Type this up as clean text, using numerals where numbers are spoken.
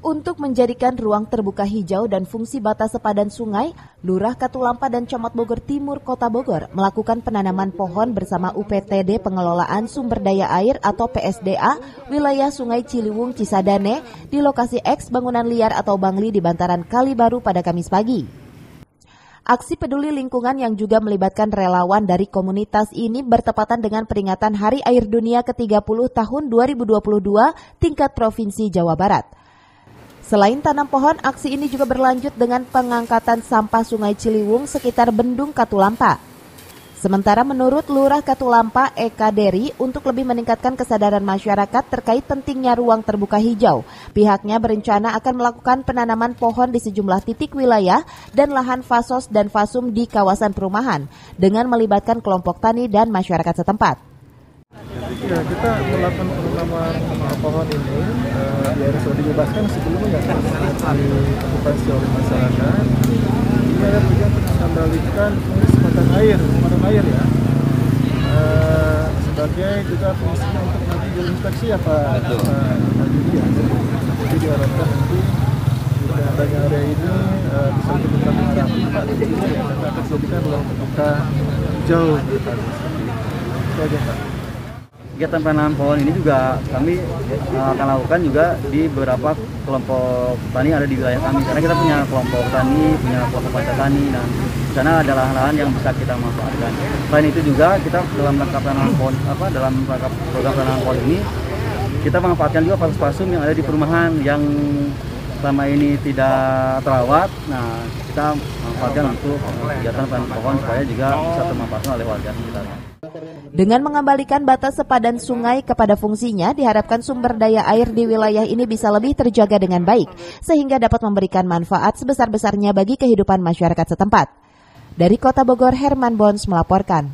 Untuk menjadikan ruang terbuka hijau dan fungsi batas sepadan sungai, Lurah Katulampa dan Camat Bogor Timur Kota Bogor melakukan penanaman pohon bersama UPTD Pengelolaan Sumber Daya Air atau PSDA wilayah Sungai Ciliwung Cisadane di lokasi eks bangunan liar atau Bangli di bantaran Kali Baru pada Kamis pagi. Aksi peduli lingkungan yang juga melibatkan relawan dari komunitas ini bertepatan dengan peringatan Hari Air Dunia ke-30 tahun 2022 tingkat Provinsi Jawa Barat. Selain tanam pohon, aksi ini juga berlanjut dengan pengangkatan sampah Sungai Ciliwung sekitar Bendung Katulampa. Sementara menurut Lurah Katulampa Eka Deri, untuk lebih meningkatkan kesadaran masyarakat terkait pentingnya ruang terbuka hijau, pihaknya berencana akan melakukan penanaman pohon di sejumlah titik wilayah dan lahan fasos dan fasum di kawasan perumahan dengan melibatkan kelompok tani dan masyarakat setempat. Ya, kita melakukan penanaman pohon ini yang sudah dibebaskan sebelumnya diokupasi oleh masyarakat. Ini ada tujuan untuk mengendalikan sempadan air ya. Sebagai juga fungsinya untuk nanti diinspeksi ya Pak. Jadi diharapkan nanti dengan adanya area ini bisa diberikan manfaat yang akan dijadikan ruang terbuka hijau. Itu aja Pak. Kegiatan penanaman pohon ini juga kami akan lakukan juga di beberapa kelompok tani ada di wilayah kami, karena kita punya kelompok tani, punya kelompok panca tani, dan di sana ada lahan-lahan yang bisa kita manfaatkan. Selain itu juga kita dalam rangka penanaman pohon dalam rangka program penanaman pohon ini kita manfaatkan juga fasum-fasum yang ada di perumahan yang selama ini tidak terawat. Nah, kita manfaatkan untuk kegiatan penanaman pohon supaya juga bisa termanfaatkan oleh warga sekitar. Dengan mengembalikan batas sepadan sungai kepada fungsinya, diharapkan sumber daya air di wilayah ini bisa lebih terjaga dengan baik, sehingga dapat memberikan manfaat sebesar-besarnya bagi kehidupan masyarakat setempat. Dari Kota Bogor, Herman Bons melaporkan.